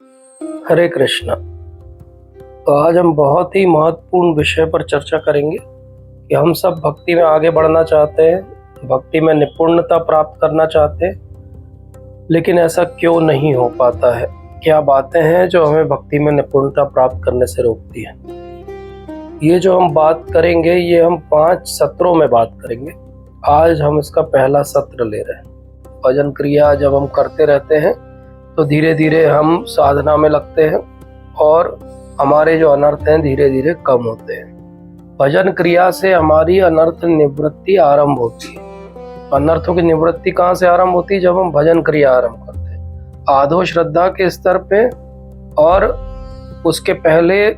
हरे कृष्णा। तो आज हम बहुत ही महत्वपूर्ण विषय पर चर्चा करेंगे कि हम सब भक्ति में आगे बढ़ना चाहते हैं, भक्ति में निपुणता प्राप्त करना चाहते हैं, लेकिन ऐसा क्यों नहीं हो पाता है। क्या बातें हैं जो हमें भक्ति में निपुणता प्राप्त करने से रोकती हैं। ये जो हम बात करेंगे ये हम 5 सत्रों में बात करेंगे। आज हम इसका पहला सत्र ले रहे हैं। भजन क्रिया जब हम करते रहते हैं तो धीरे धीरे हम साधना में लगते हैं और हमारे जो अनर्थ हैं धीरे धीरे कम होते हैं। भजन क्रिया से हमारी अनर्थ निवृत्ति आरंभ होती है। अनर्थों की निवृत्ति कहाँ से आरंभ होती है? जब हम भजन क्रिया आरंभ करते हैं आधो श्रद्धा के स्तर पे, और उसके पहले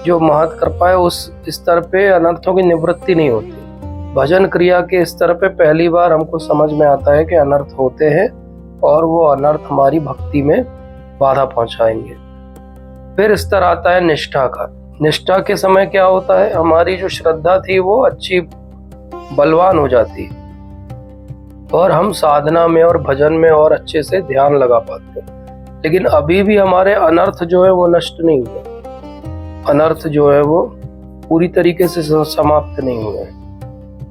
जो महत कृपा है उस स्तर पे अनर्थों की निवृत्ति नहीं होती। भजन क्रिया के स्तर पे पहली बार हमको समझ में आता है कि अनर्थ होते हैं और वो अनर्थ हमारी भक्ति में बाधा पहुंचाएंगे। फिर स्तर आता है निष्ठा का। निष्ठा के समय क्या होता है, हमारी जो श्रद्धा थी वो अच्छी बलवान हो जाती है और हम साधना में और भजन में और अच्छे से ध्यान लगा पाते हैं। लेकिन अभी भी हमारे अनर्थ जो है वो नष्ट नहीं हुए, अनर्थ जो है वो पूरी तरीके से समाप्त नहीं हुए।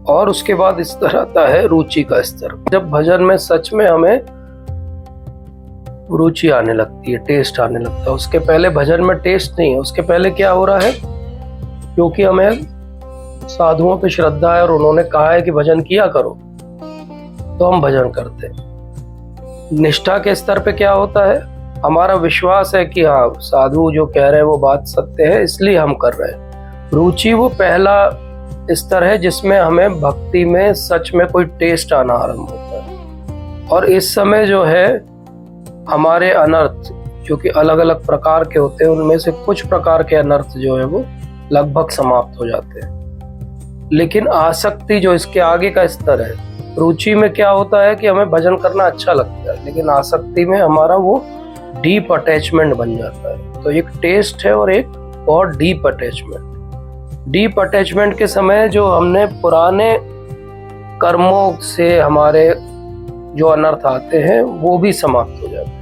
और उसके बाद स्तर आता है रुचि का स्तर। जब भजन में सच में हमें रुचि आने लगती है, टेस्ट आने लगता है। उसके पहले भजन में टेस्ट नहीं है। उसके पहले क्या हो रहा है, क्योंकि हमें साधुओं पे श्रद्धा है और उन्होंने कहा है कि भजन किया करो तो हम भजन करते हैं। निष्ठा के स्तर पे क्या होता है, हमारा विश्वास है कि हाँ साधु जो कह रहे हैं वो बात सत्य है इसलिए हम कर रहे हैं। रुचि वो पहला स्तर है जिसमें हमें भक्ति में सच में कोई टेस्ट आना आरंभ होता है। और इस समय जो है हमारे अनर्थ जो कि अलग अलग प्रकार के होते हैं उनमें से कुछ प्रकार के अनर्थ जो है वो लगभग समाप्त हो जाते हैं। लेकिन आसक्ति जो इसके आगे का स्तर है, रुचि में क्या होता है कि हमें भजन करना अच्छा लगता है, लेकिन आसक्ति में हमारा वो डीप अटैचमेंट बन जाता है। तो एक टेस्ट है और एक बहुत डीप अटैचमेंट। डीप अटैचमेंट के समय जो हमने पुराने कर्मों से हमारे जो अनर्थ आते हैं वो भी समाप्त हो जाते हैं।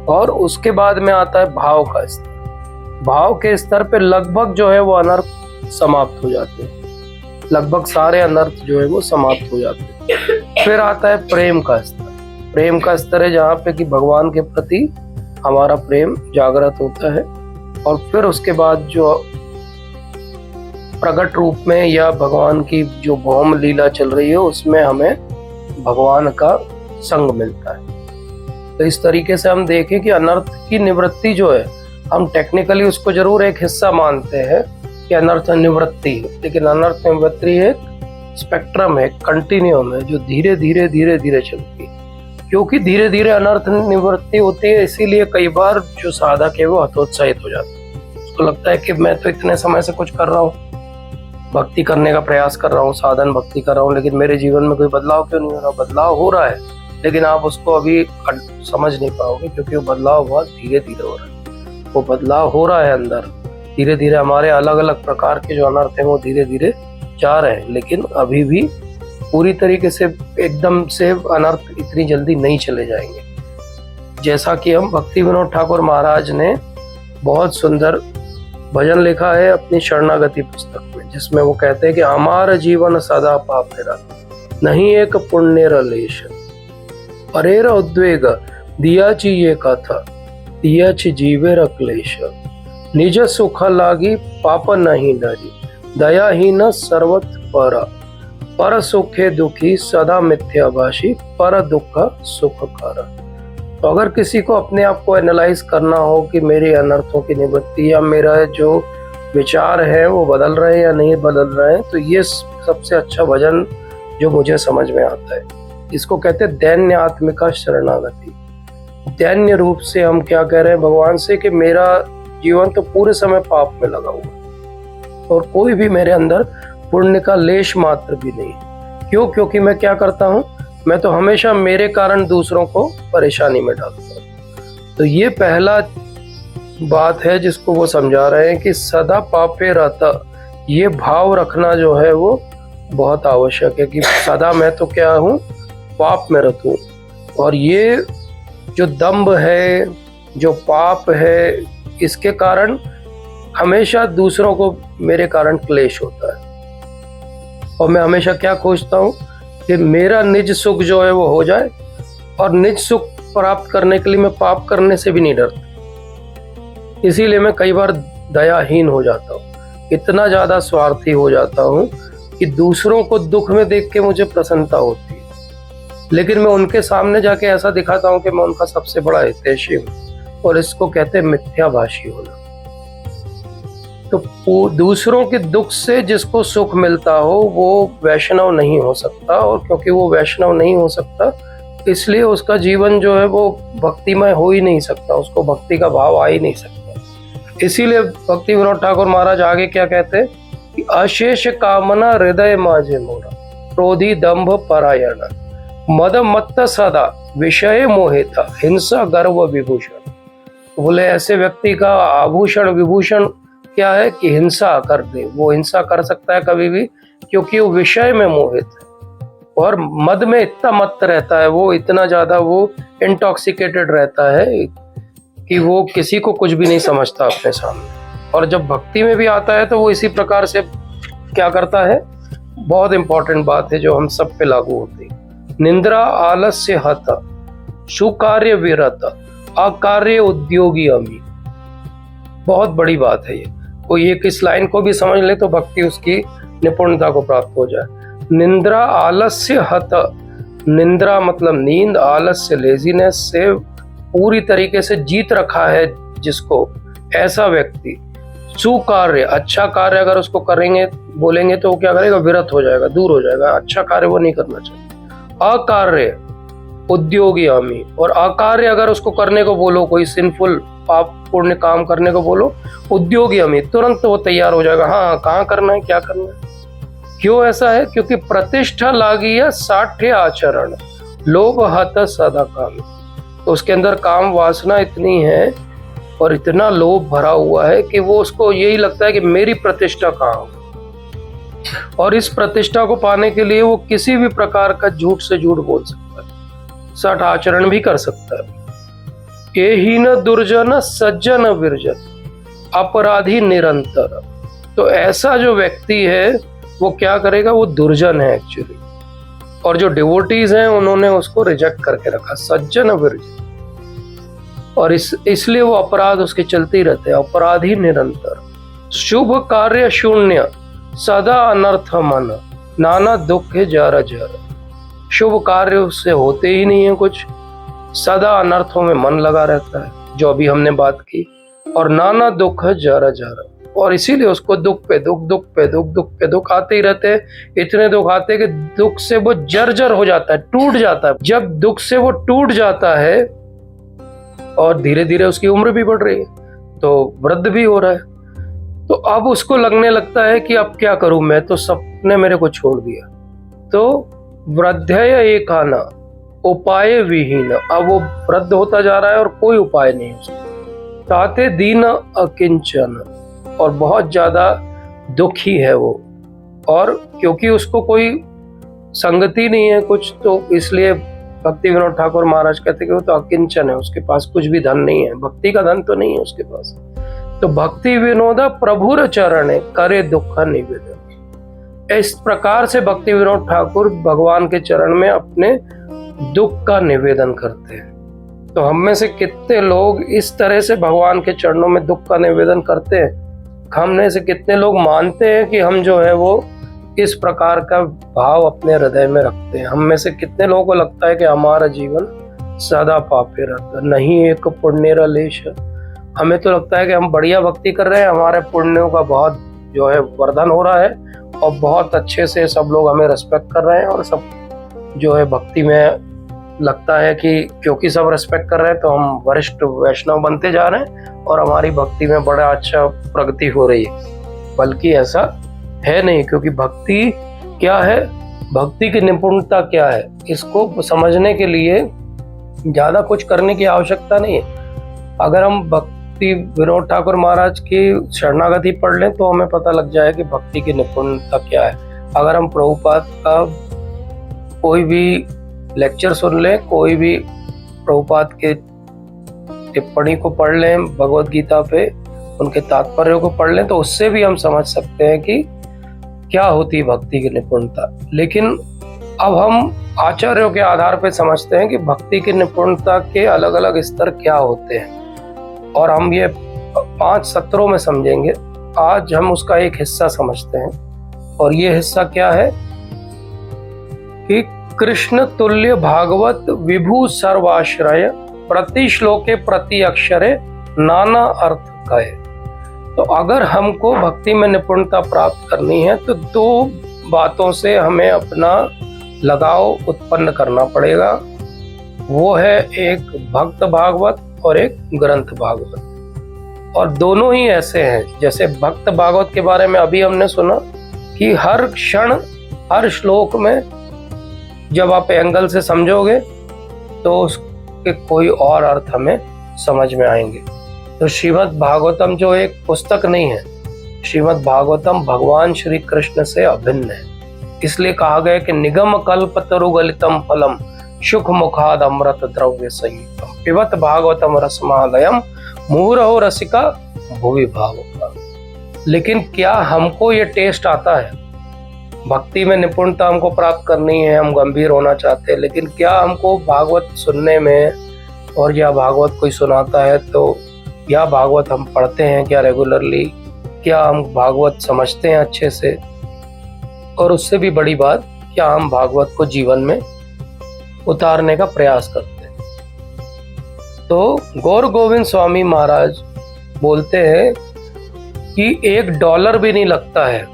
और उसके बाद में आता है भाव का स्तर। भाव के स्तर पे लगभग जो है वो अनर्थ समाप्त हो जाते हैं, लगभग सारे अनर्थ जो है वो समाप्त हो जाते हैं। फिर आता है प्रेम का स्तर। प्रेम का स्तर है जहाँ पे कि भगवान के प्रति हमारा प्रेम जागृत होता है। और फिर उसके बाद जो प्रकट रूप में या भगवान की जो भौम लीला चल रही है उसमें हमें भगवान का संग मिलता है। तो इस तरीके से हम देखें कि अनर्थ की निवृत्ति जो है, हम टेक्निकली उसको जरूर एक हिस्सा मानते हैं कि अनर्थ निवृत्ति है, लेकिन अनर्थ निवृत्ति एक स्पेक्ट्रम है, कंटिन्यूम है जो धीरे धीरे धीरे धीरे चलती है। क्योंकि धीरे धीरे अनर्थ निवृत्ति होती है इसीलिए कई बार जो साधक है वो हतोत्साहित हो जाता है। उसको लगता है कि मैं तो इतने समय से कुछ कर रहा हूँ, भक्ति करने का प्रयास कर रहा हूँ, साधन भक्ति कर रहा हूँ, लेकिन मेरे जीवन में कोई बदलाव क्यों नहीं हो रहा। बदलाव हो रहा है लेकिन आप उसको अभी समझ नहीं पाओगे क्योंकि वो बदलाव बहुत धीरे धीरे हो रहा है। वो बदलाव हो रहा है अंदर धीरे धीरे। हमारे अलग अलग प्रकार के जो अनर्थ हैं वो धीरे धीरे जा रहे हैं, लेकिन अभी भी पूरी तरीके से एकदम से अनर्थ इतनी जल्दी नहीं चले जाएंगे। जैसा कि हम भक्ति विनोद ठाकुर महाराज ने बहुत सुंदर भजन लिखा है अपनी शरणागति पुस्तक में, जिसमें वो कहते हैं कि हमारा जीवन सदा पापेरा नहीं एक पुण्य लेश परेर उद्वेग दियाची ये कथा दियाची जीवे क्लेश निज सुख लागी पाप नहीं डरी दयाहीन सर्वत पर सुखे दुखी सदा मिथ्याभाषी पर दुख सुख कर। तो अगर किसी को अपने आप को एनालाइज करना हो कि मेरे अनर्थों की निवृत्ति या मेरा जो विचार है वो बदल रहे हैं या नहीं बदल रहे हैं, तो ये सबसे अच्छा भजन जो मुझे समझ में आता है, इसको कहते हैं दैन्य आत्मिका शरणागति। दैन्य रूप से हम क्या कह रहे हैं भगवान से कि मेरा जीवन तो पूरे समय पाप में लगा हुआ और कोई भी मेरे अंदर पुण्य का लेश मात्र भी नहीं। क्यों? क्योंकि मैं क्या करता हूँ, मैं तो हमेशा मेरे कारण दूसरों को परेशानी में डालता हूँ। तो ये पहला बात है जिसको वो समझा रहे हैं कि सदा पापे रहता, ये भाव रखना जो है वो बहुत आवश्यक है कि सदा मैं तो क्या हूँ, पाप में रहूं। और ये जो दंभ है जो पाप है, इसके कारण हमेशा दूसरों को मेरे कारण क्लेश होता है। और मैं हमेशा क्या खोजता हूँ कि मेरा निज सुख जो है वो हो जाए, और निज सुख प्राप्त करने के लिए मैं पाप करने से भी नहीं डरता। इसीलिए मैं कई बार दयाहीन हो जाता हूँ, इतना ज़्यादा स्वार्थी हो जाता हूँ कि दूसरों को दुख में देख के मुझे प्रसन्नता होती है, लेकिन मैं उनके सामने जाके ऐसा दिखाता हूँ कि मैं उनका सबसे बड़ा हितैषी हूँ, और इसको कहते हैं मिथ्याभाषी होना। तो दूसरों के दुख से जिसको सुख मिलता हो वो वैष्णव नहीं हो सकता, और क्योंकि वो वैष्णव नहीं हो सकता इसलिए उसका जीवन जो है वो भक्तिमय हो ही नहीं सकता, उसको भक्ति का भाव आ ही नहीं सकता। इसीलिए भक्ति विनोद ठाकुर महाराज आगे क्या कहते हैं कि अशेष कामना हृदय माजे मोरा, क्रोधी दंभ परायण, मद मत्त सदा विषय मोहिता, हिंसा गर्व विभूषण। बोले ऐसे व्यक्ति का आभूषण विभूषण क्या है कि हिंसा कर दे। वो हिंसा कर सकता है कभी भी, क्योंकि वो विषय में मोहित है और मद में इतना मत्त रहता है, वो इतना ज्यादा वो इंटॉक्सिकेटेड रहता है कि वो किसी को कुछ भी नहीं समझता अपने सामने। और जब भक्ति में भी आता है तो वो इसी प्रकार से क्या करता है, बहुत इंपॉर्टेंट बात है जो हम सब पे लागू होती है। निंद्रा आलस्य हत, सुकार्य विरत, अकार्य उद्योगी अमी। बहुत बड़ी बात है ये, कोई एक इस लाइन को भी समझ ले तो भक्ति उसकी निपुणता को प्राप्त हो जाए। निंद्रा आलस्य हत, निंद्रा मतलब नींद, आलस्य लेजीनेस से पूरी तरीके से जीत रखा है जिसको, ऐसा व्यक्ति सुकार्य, अच्छा कार्य अगर उसको करेंगे बोलेंगे तो वो क्या करेगा, विरत हो जाएगा, दूर हो जाएगा, अच्छा कार्य वो नहीं करना चाहिए। अकार्य उद्योगी अमी, और अकार्य अगर उसको करने को बोलो, कोई सिंफुल पाप पुण्य काम करने को बोलो, उद्योगी अमी, तुरंत वो तैयार हो जाएगा, हाँ कहाँ करना है, क्या करना है। क्यों ऐसा है, क्योंकि प्रतिष्ठा लागी है साठ्य आचरण, लोभ हत सदा काम। तो उसके अंदर काम वासना इतनी है और इतना लोभ भरा हुआ है कि वो उसको यही लगता है कि मेरी प्रतिष्ठा कहाँ हो, और इस प्रतिष्ठा को पाने के लिए वो किसी भी प्रकार का झूठ से झूठ बोल सकता है, सठ आचरण भी कर सकता है। ये हीन दुर्जन सज्जन विरजन, अपराधी निरंतर। तो ऐसा जो व्यक्ति है वो क्या करेगा, वो दुर्जन है एक्चुअली, और जो डिवोटीज हैं उन्होंने उसको रिजेक्ट करके रखा, सज्जन विरजन, और इसलिए वो अपराध उसके चलते ही रहते हैं, अपराधी निरंतर। शुभ कार्य शून्य, सदा अनर्थ मन, नाना दुख जर जर। शुभ कार्य उससे होते ही नहीं है कुछ, सदा अनर्थों में मन लगा रहता है, जो अभी हमने बात की, और नाना दुख जर जर, और इसीलिए उसको दुख पे दुख, दुख पे दुख, दुख पे दुख आते ही रहते हैं। इतने दुख आते हैं कि दुख से वो जर्जर हो जाता है, टूट जाता है। जब दुख से वो टूट जाता है और धीरे धीरे उसकी उम्र भी बढ़ रही है तो वृद्ध भी हो रहा है, तो अब उसको लगने लगता है कि अब क्या करूं, मैं तो सबने मेरे को छोड़ दिया। तो वृद्धय एकाना उपाय विहीन, अब वो वृद्ध होता जा रहा है और कोई उपाय नहीं उसको। ताते दीन अकिंचन, और बहुत ज्यादा दुखी है वो, और क्योंकि उसको कोई संगति नहीं है कुछ, तो इसलिए भक्ति विनोद ठाकुर महाराज कहते कि वो तो अकिंचन है, उसके पास कुछ भी धन नहीं है, भक्ति का धन तो नहीं है उसके पास। तो भक्ति विनोदा प्रभुर चरण करे दुख निवेदन। इस प्रकार से भक्ति विनोद ठाकुर भगवान के चरण में अपने दुख का निवेदन करते हैं। तो हम में से कितने लोग इस तरह से भगवान के चरणों में दुख का निवेदन करते हैं? हम में से कितने लोग मानते हैं कि हम जो है वो इस प्रकार का भाव अपने हृदय में रखते हैं? हम में से कितने लोगों को लगता है कि हमारा जीवन सदा पापे रहता, नहीं एक पुण्य लेश। हमें तो लगता है कि हम बढ़िया भक्ति कर रहे हैं, हमारे पुण्यों का बहुत जो है वर्धन हो रहा है, और बहुत अच्छे से सब लोग हमें रेस्पेक्ट कर रहे हैं, और सब जो है भक्ति में लगता है कि क्योंकि सब रेस्पेक्ट कर रहे हैं तो हम वरिष्ठ वैष्णव बनते जा रहे हैं और हमारी भक्ति में बड़ा अच्छा प्रगति हो रही है। बल्कि ऐसा है नहीं, क्योंकि भक्ति क्या है, भक्ति की निपुणता क्या है, इसको समझने के लिए ज्यादा कुछ करने की आवश्यकता नहीं है। अगर हम भक्ति विनोद ठाकुर महाराज की शरणागति पढ़ लें तो हमें पता लग जाए कि भक्ति की निपुणता क्या है। अगर हम प्रभुपाद का कोई भी लेक्चर सुन लें, कोई भी प्रभुपाद के टिप्पणी को पढ़ लें भगवत गीता पे, उनके तात्पर्य को पढ़ लें, तो उससे भी हम समझ सकते हैं कि क्या होती है भक्ति की निपुणता। लेकिन अब हम आचार्यों के आधार पर समझते हैं कि भक्ति की निपुणता के अलग अलग स्तर क्या होते हैं, और हम ये 5 सत्रों में समझेंगे। आज हम उसका एक हिस्सा समझते हैं, और ये हिस्सा क्या है कि कृष्ण तुल्य भागवत विभु सर्वाश्रय प्रति श्लोके प्रति अक्षरे नाना अर्थ कहे। तो अगर हमको भक्ति में निपुणता प्राप्त करनी है तो 2 बातों से हमें अपना लगाव उत्पन्न करना पड़ेगा। वो है एक भक्त भागवत और एक ग्रंथ भागवत। और दोनों ही ऐसे हैं, जैसे भक्त भागवत के बारे में अभी हमने सुना कि हर क्षण हर श्लोक में जब आप एंगल से समझोगे तो उसके कोई और अर्थ हमें समझ में आएंगे। तो श्रीमद् भागवतम जो एक पुस्तक नहीं है, श्रीमद् भागवतम भगवान श्री कृष्ण से अभिन्न है। इसलिए कहा गया कि निगम कल्प तरुगलितम फलम सुख मुखाद अमृत द्रव्य संयुतम पिबत भागवतम रसमालयम मुहुरहो रसिका भुवि भावुका। लेकिन क्या हमको ये टेस्ट आता है? भक्ति में निपुणता हमको प्राप्त करनी है, हम गंभीर होना चाहते हैं, लेकिन क्या हमको भागवत सुनने में, और या भागवत कोई सुनाता है तो, या भागवत हम पढ़ते हैं क्या रेगुलरली, क्या हम भागवत समझते हैं अच्छे से, और उससे भी बड़ी बात, क्या हम भागवत को जीवन में उतारने का प्रयास करते हैं। तो गौर गोविंद स्वामी महाराज बोलते हैं कि $1 भी नहीं लगता है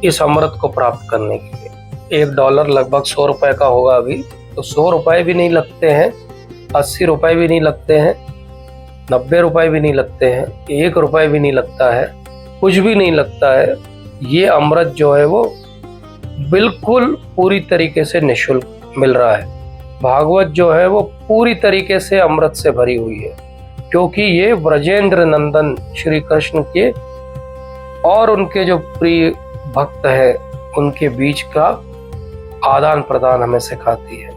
इस अमृत को प्राप्त करने के लिए। $1 लगभग 100 रुपए का होगा अभी, तो 100 रुपए भी नहीं लगते हैं, 80 रुपए भी नहीं लगते हैं, 90 रुपए भी नहीं लगते हैं, 1 रुपए भी नहीं लगता है, कुछ भी नहीं लगता है। ये अमृत जो है वो बिल्कुल पूरी तरीके से निःशुल्क मिल रहा है। भागवत जो है वो पूरी तरीके से अमृत से भरी हुई है, क्योंकि ये ब्रजेंद्र नंदन श्री कृष्ण के और उनके जो प्रिय भक्त है उनके बीच का आदान प्रदान हमें सिखाती है।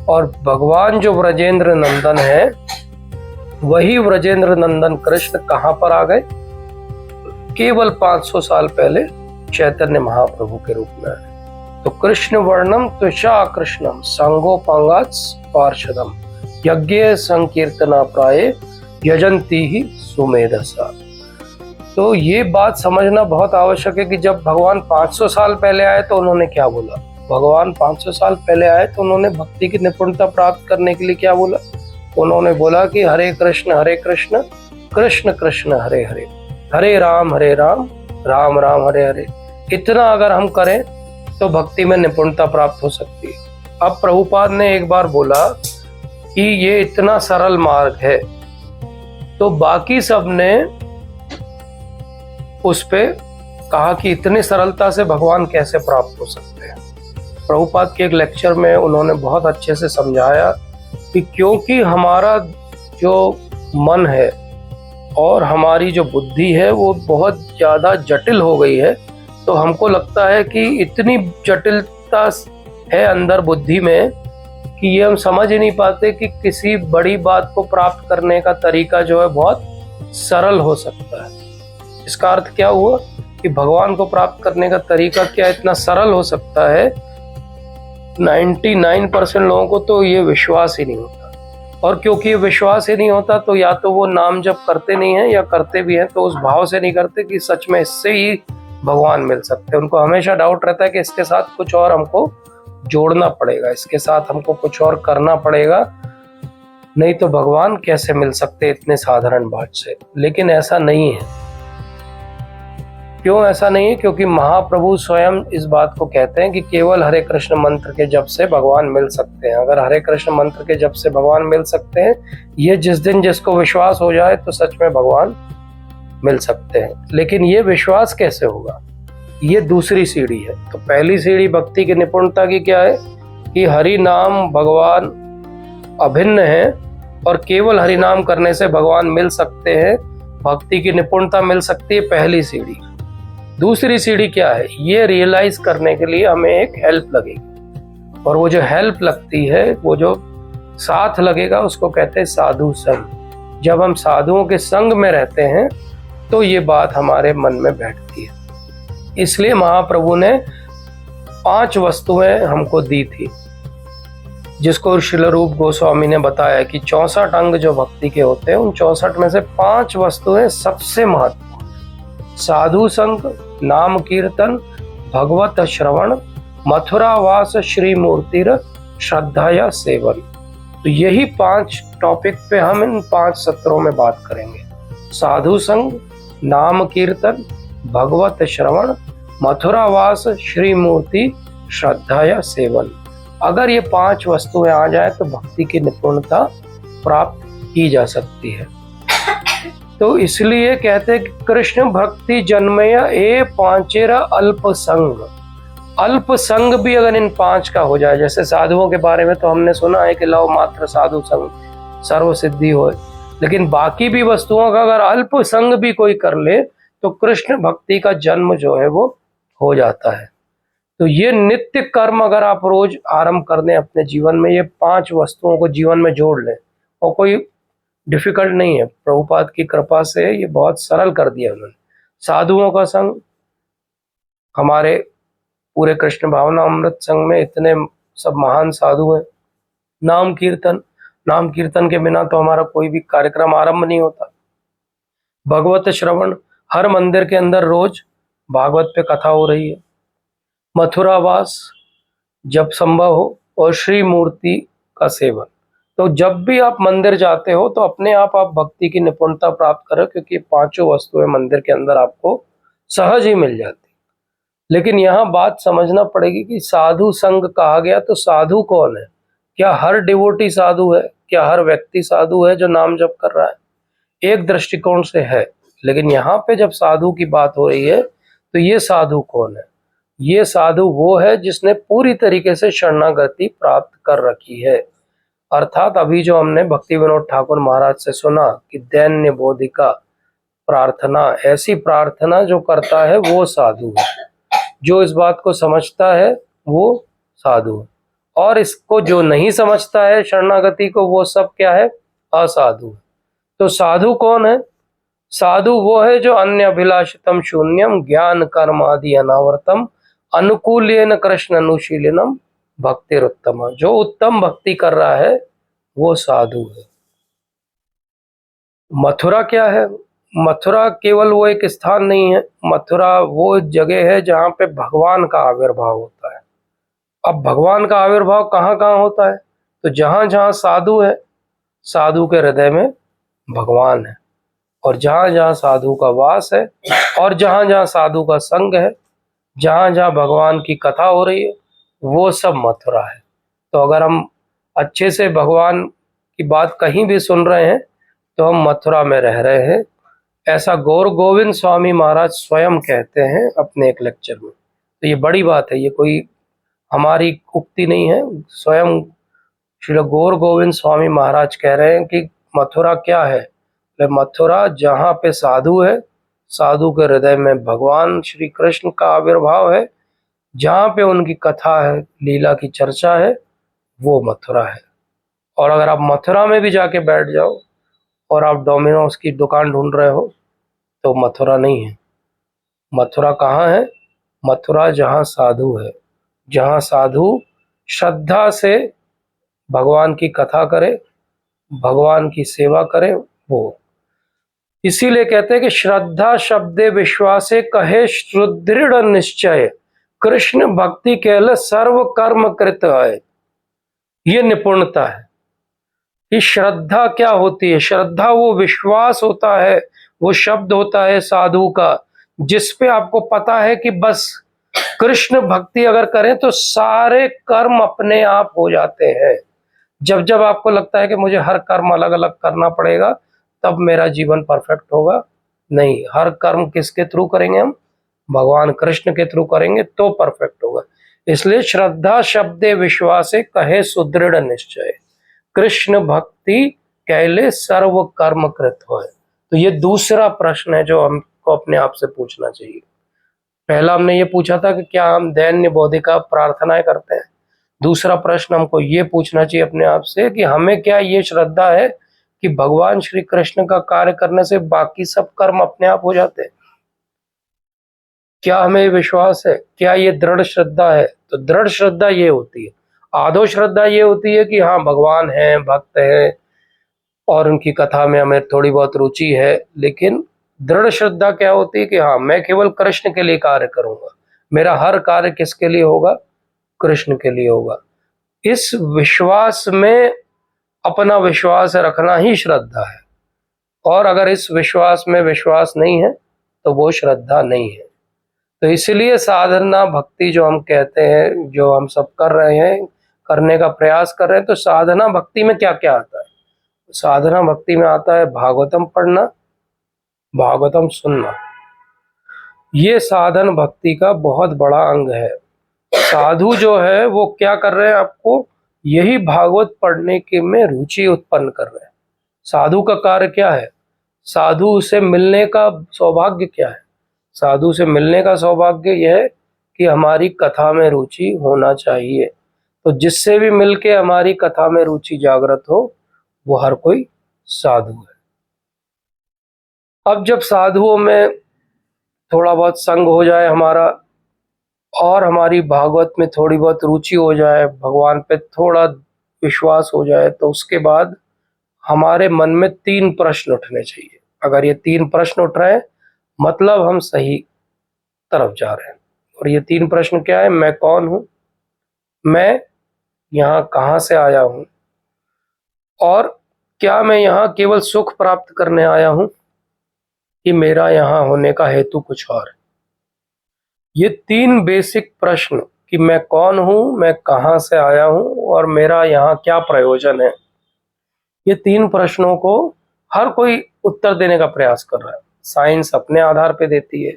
और भगवान जो ब्रजेंद्र नंदन है, वही ब्रजेंद्र नंदन कृष्ण कहाँ पर आ गए? केवल 500 साल पहले चैतन्य महाप्रभु के रूप में आए। तो कृष्ण वर्णम त्वचा कृष्णम संगोपांगात पार्षदम यज्ञ संकीर्तना प्राय यजंती ही सुमेधसा। तो ये बात समझना बहुत आवश्यक है कि जब भगवान 500 साल पहले आए तो उन्होंने क्या बोला। भगवान 500 साल पहले आए तो उन्होंने भक्ति की निपुणता प्राप्त करने के लिए क्या बोला? उन्होंने बोला कि हरे कृष्ण कृष्ण कृष्ण हरे हरे, हरे राम राम राम हरे हरे। इतना अगर हम करें तो भक्ति में निपुणता प्राप्त हो सकती है। अब प्रभुपाद ने एक बार बोला कि ये इतना सरल मार्ग है, तो बाकी सब ने उस पे कहा कि इतनी सरलता से भगवान कैसे प्राप्त हो सकते हैं। प्रभुपाद के एक लेक्चर में उन्होंने बहुत अच्छे से समझाया कि क्योंकि हमारा जो मन है और हमारी जो बुद्धि है वो बहुत ज़्यादा जटिल हो गई है, तो हमको लगता है कि इतनी जटिलता है अंदर बुद्धि में कि ये हम समझ ही नहीं पाते कि किसी बड़ी बात को प्राप्त करने का तरीका जो है बहुत सरल हो सकता है। इसका अर्थ क्या हुआ कि भगवान को प्राप्त करने का तरीका क्या इतना सरल हो सकता है? 99% लोगों को तो ये विश्वास ही नहीं होता, और क्योंकि ये विश्वास ही नहीं होता तो या तो वो नाम जप करते नहीं है, या करते भी हैं तो उस भाव से नहीं करते कि सच में इससे ही भगवान मिल सकते हैं। उनको हमेशा डाउट रहता है कि इसके साथ कुछ और हमको जोड़ना पड़ेगा, इसके साथ हमको कुछ और करना पड़ेगा, नहीं तो भगवान कैसे मिल सकते इतने साधारण बात से। लेकिन ऐसा नहीं है। क्यों ऐसा नहीं है? क्योंकि महाप्रभु स्वयं इस बात को कहते हैं कि केवल हरे कृष्ण मंत्र के जप से भगवान मिल सकते हैं। अगर हरे कृष्ण मंत्र के जप से भगवान मिल सकते हैं, ये जिस दिन जिसको विश्वास हो जाए तो सच में भगवान मिल सकते हैं। लेकिन ये विश्वास कैसे होगा? ये दूसरी सीढ़ी है। तो पहली सीढ़ी भक्ति की निपुणता की क्या है कि हरि नाम भगवान अभिन्न है, और केवल हरि नाम करने से भगवान मिल सकते हैं, भक्ति की निपुणता मिल सकती है, पहली सीढ़ी। दूसरी सीढ़ी क्या है? ये रियलाइज करने के लिए हमें एक हेल्प लगेगी, और वो जो हेल्प लगती है, वो जो साथ लगेगा, उसको कहते हैं साधु संग। जब हम साधुओं के संग में रहते हैं तो ये बात हमारे मन में बैठती है। इसलिए महाप्रभु ने 5 वस्तुएं हमको दी थी, जिसको श्रील रूप गोस्वामी ने बताया कि 64 अंग जो भक्ति के होते हैं, उन 64 में से 5 वस्तुएं सबसे महत्वपूर्ण: साधु संग, नाम कीर्तन, भगवत श्रवण, मथुरावास श्री मूर्तिर, श्रद्धा या सेवन। तो यही 5 टॉपिक पे हम इन 5 सत्रों में बात करेंगे। साधु संग, नाम कीर्तन, भगवत श्रवण, मथुरावास, श्री मूर्ति, श्रद्धा या सेवन। अगर ये 5 वस्तुएं आ जाए तो भक्ति की निपुणता प्राप्त की जा सकती है। तो इसलिए कहते हैं कि कृष्ण भक्ति जन्मय ए पांचेरा अल्प संग। अल्प संग भी अगर इन 5 का हो जाए, जैसे साधुओं के बारे में तो हमने सुना है कि लव मात्र साधु संग सर्व सिद्धि हो, लेकिन बाकी भी वस्तुओं का अगर अल्प संग भी कोई कर ले तो कृष्ण भक्ति का जन्म जो है वो हो जाता है। तो ये नित्य कर्म अगर आप रोज आरंभ कर दें अपने जीवन में, ये 5 वस्तुओं को जीवन में जोड़ लें, और कोई डिफिकल्ट नहीं है, प्रभुपाद की कृपा से ये बहुत सरल कर दिया उन्होंने। साधुओं का संग, हमारे पूरे कृष्ण भावना अमृत संघ में इतने सब महान साधु हैं। नाम कीर्तन, नाम कीर्तन के बिना तो हमारा कोई भी कार्यक्रम आरंभ नहीं होता। भगवत श्रवण, हर मंदिर के अंदर रोज भागवत पे कथा हो रही है। मथुरावास, जब संभव हो, और श्री मूर्ति का सेवन। तो जब भी आप मंदिर जाते हो तो अपने आप भक्ति की निपुणता प्राप्त करो, क्योंकि 5 वस्तुएं मंदिर के अंदर आपको सहज ही मिल जाती। लेकिन यहाँ बात समझना पड़ेगी कि साधु संग कहा गया, तो साधु कौन है? क्या हर डिवोटी साधु है? क्या हर व्यक्ति साधु है जो नाम जप कर रहा है? एक दृष्टिकोण से है, लेकिन यहाँ पे जब साधु की बात हो रही है तो ये साधु कौन है? ये साधु वो है जिसने पूरी तरीके से शरणागति प्राप्त कर रखी है। अर्थात अभी जो हमने भक्ति विनोद ठाकुर महाराज से सुना कि दैन्य बोधिका प्रार्थना, ऐसी प्रार्थना जो करता है वो साधु है। जो इस बात को समझता है वो साधु है, और इसको जो नहीं समझता है शरणागति को, वो सब क्या है? असाधु है। तो साधु कौन है? साधु वो है जो अन्य अभिलाषितम शून्यम ज्ञान कर्म आदि अनावर्तम अनुकूल्येन कृष्ण अनुशीलनम भक्तिरुत्तम। जो उत्तम भक्ति कर रहा है वो साधु है। मथुरा क्या है? मथुरा केवल वो एक स्थान नहीं है, मथुरा वो जगह है जहाँ पे भगवान का आविर्भाव होता है। अब भगवान का आविर्भाव कहाँ कहाँ होता है? तो जहाँ जहाँ साधु है, साधु के हृदय में भगवान है, और जहाँ जहाँ साधु का वास है, और जहाँ जहाँ साधु का संग है, जहाँ जहाँ भगवान की कथा हो रही है, वो सब मथुरा है। तो अगर हम अच्छे से भगवान की बात कहीं भी सुन रहे हैं तो हम मथुरा में रह रहे हैं। ऐसा गौर गोविंद स्वामी महाराज स्वयं कहते हैं अपने एक लेक्चर में। तो ये बड़ी बात है, ये कोई हमारी उक्ति नहीं है, स्वयं श्री गौर गोविंद स्वामी महाराज कह रहे हैं कि मथुरा क्या है? मथुरा जहाँ पे साधु है, साधु के हृदय में भगवान श्री कृष्ण का आविर्भाव है, जहाँ पे उनकी कथा है, लीला की चर्चा है, वो मथुरा है। और अगर आप मथुरा में भी जाके बैठ जाओ और आप डोमिनोज की दुकान ढूंढ रहे हो तो मथुरा नहीं है। मथुरा कहाँ है? मथुरा जहाँ साधु है, जहाँ साधु श्रद्धा से भगवान की कथा करे, भगवान की सेवा करे, वो। इसीलिए कहते हैं कि श्रद्धा शब्दे विश्वासे कहे सुदृढ़ निश्चय, कृष्ण भक्ति केवल सर्व कर्म कृत है। ये निपुणता है कि श्रद्धा क्या होती है। श्रद्धा वो विश्वास होता है, वो शब्द होता है साधु का, जिस पे आपको पता है कि बस कृष्ण भक्ति अगर करें तो सारे कर्म अपने आप हो जाते हैं। जब जब आपको लगता है कि मुझे हर कर्म अलग अलग करना पड़ेगा तब मेरा जीवन परफेक्ट होगा, नहीं, हर कर्म किसके थ्रू करेंगे? हम भगवान कृष्ण के थ्रू करेंगे तो परफेक्ट होगा। इसलिए श्रद्धा शब्दे विश्वासे कहे सुदृढ़ निश्चय, कृष्ण भक्ति कैले सर्व कर्म कृत होए। तो ये दूसरा प्रश्न है जो हमको अपने आप से पूछना चाहिए। पहला हमने ये पूछा था कि क्या हम दैन्य बोधिका प्रार्थनाएं करते हैं। दूसरा प्रश्न हमको ये पूछना चाहिए अपने आप से कि हमें क्या ये श्रद्धा है कि भगवान श्री कृष्ण का कार्य करने से बाकी सब कर्म अपने आप हो जाते हैं? क्या हमें विश्वास है? क्या ये दृढ़ श्रद्धा है? तो दृढ़ श्रद्धा ये होती है, आदो श्रद्धा ये होती है कि हाँ भगवान है, भक्त है और उनकी कथा में हमें थोड़ी बहुत रुचि है। लेकिन दृढ़ श्रद्धा क्या होती है कि हाँ मैं केवल कृष्ण के लिए कार्य करूंगा, मेरा हर कार्य किसके लिए होगा? कृष्ण के लिए होगा। इस विश्वास में अपना विश्वास रखना ही श्रद्धा है। और अगर इस विश्वास में विश्वास नहीं है तो वो श्रद्धा नहीं है। तो इसलिए साधना भक्ति जो हम कहते हैं, जो हम सब कर रहे हैं, करने का प्रयास कर रहे हैं, तो साधना भक्ति में क्या क्या आता है? साधना भक्ति में आता है भागवतम पढ़ना, भागवतम सुनना। ये साधन भक्ति का बहुत बड़ा अंग है। साधु जो है वो क्या कर रहे हैं? आपको यही भागवत पढ़ने के में रुचि उत्पन्न कर रहे हैं। साधु का कार्य क्या है? साधु से मिलने का सौभाग्य क्या है? साधु से मिलने का सौभाग्य यह है कि हमारी कथा में रुचि होना चाहिए। तो जिससे भी मिलके हमारी कथा में रुचि जागृत हो वो हर कोई साधु है। अब जब साधुओं में थोड़ा बहुत संग हो जाए हमारा, और हमारी भागवत में थोड़ी बहुत रुचि हो जाए, भगवान पे थोड़ा विश्वास हो जाए, तो उसके बाद हमारे मन में 3 प्रश्न उठने चाहिए। अगर ये 3 प्रश्न उठ रहे हैं मतलब हम सही तरफ जा रहे हैं। और ये 3 प्रश्न क्या है? मैं कौन हूं, मैं यहाँ कहाँ से आया हूं, और क्या मैं यहाँ केवल सुख प्राप्त करने आया हूं कि मेरा यहाँ होने का हेतु कुछ और है। ये 3 बेसिक प्रश्न कि मैं कौन हूं, मैं कहाँ से आया हूं और मेरा यहाँ क्या प्रयोजन है, ये 3 प्रश्नों को हर कोई उत्तर देने का प्रयास कर रहा है। साइंस अपने आधार पे देती है,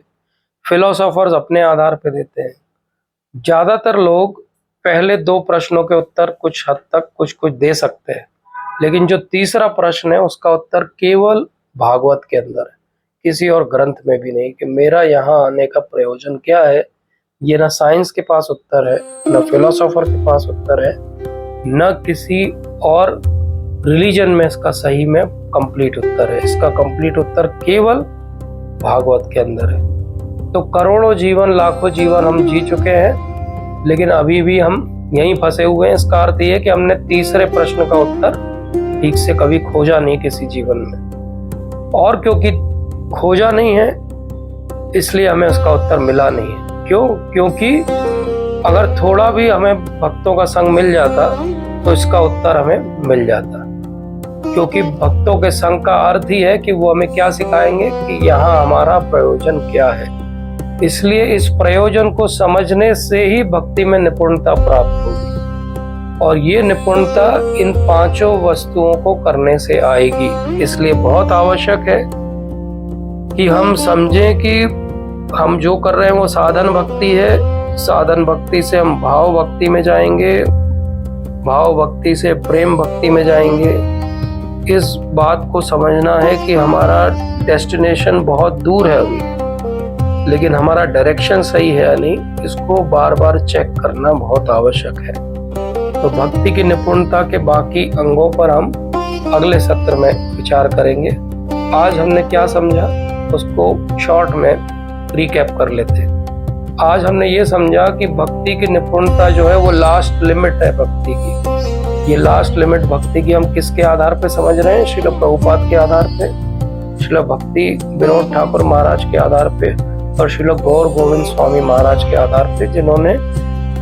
फिलोसोफर्स अपने आधार पे देते हैं। ज्यादातर लोग पहले 2 प्रश्नों के उत्तर कुछ हद तक कुछ कुछ दे सकते हैं, लेकिन जो तीसरा प्रश्न है उसका उत्तर केवल भागवत के अंदर है, किसी और ग्रंथ में भी नहीं, कि मेरा यहाँ आने का प्रयोजन क्या है। ये ना साइंस के पास उत्तर है, न फिलोसोफर के पास उत्तर है, न किसी और रिलीजन में इसका सही में कंप्लीट उत्तर है। इसका कंप्लीट उत्तर केवल भागवत के अंदर है। तो करोड़ों जीवन, लाखों जीवन हम जी चुके हैं, लेकिन अभी भी हम यहीं फंसे हुए हैं। इसका अर्थ ये है कि हमने तीसरे प्रश्न का उत्तर ठीक से कभी खोजा नहीं किसी जीवन में। और क्योंकि खोजा नहीं है इसलिए हमें उसका उत्तर मिला नहीं है। क्यों? क्योंकि अगर थोड़ा भी हमें भक्तों का संग मिल जाता तो इसका उत्तर हमें मिल जाता। क्योंकि भक्तों के संग का अर्थ ही है कि वो हमें क्या सिखाएंगे कि यहाँ हमारा प्रयोजन क्या है। इसलिए इस प्रयोजन को समझने से ही भक्ति में निपुणता प्राप्त होगी, और ये निपुणता इन 5 वस्तुओं को करने से आएगी। इसलिए बहुत आवश्यक है कि हम समझें कि हम जो कर रहे हैं वो साधन भक्ति है। साधन भक्ति से हम भाव भक्ति में जाएंगे, भाव भक्ति से प्रेम भक्ति में जाएंगे। इस बात को समझना है कि हमारा डेस्टिनेशन बहुत दूर है अभी, लेकिन हमारा डायरेक्शन सही है या नहीं, इसको बार बार चेक करना बहुत आवश्यक है। तो भक्ति की निपुणता के बाकी अंगों पर हम अगले सत्र में विचार करेंगे। आज हमने क्या समझा उसको शॉर्ट में रिकैप कर लेते हैं। आज हमने ये समझा कि भक्ति की निपुणता जो है वो लास्ट लिमिट है भक्ति की। ये लास्ट लिमिट भक्ति की हम किसके आधार पे समझ रहे हैं? श्रील प्रभुपाद के आधार पे, श्रील भक्ति विनोद ठाकुर महाराज के आधार पे, और श्रील गौर गोविंद स्वामी महाराज के आधार पे, जिन्होंने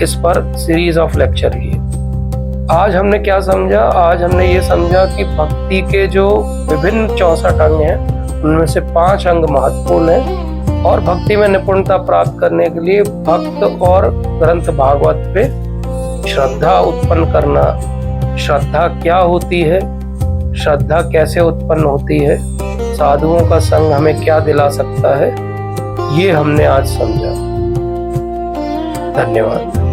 इस पर सीरीज ऑफ लेक्चर किए। आज हमने क्या समझा? आज हमने ये समझा कि भक्ति के जो विभिन्न 64 अंग हैं उनमें से 5 अंग महत्वपूर्ण हैं, और भक्ति में निपुणता प्राप्त करने के लिए भक्त और ग्रंथ भागवत पे श्रद्धा उत्पन्न करना। श्रद्धा क्या होती है, श्रद्धा कैसे उत्पन्न होती है, साधुओं का संग हमें क्या दिला सकता है, ये हमने आज समझा। धन्यवाद।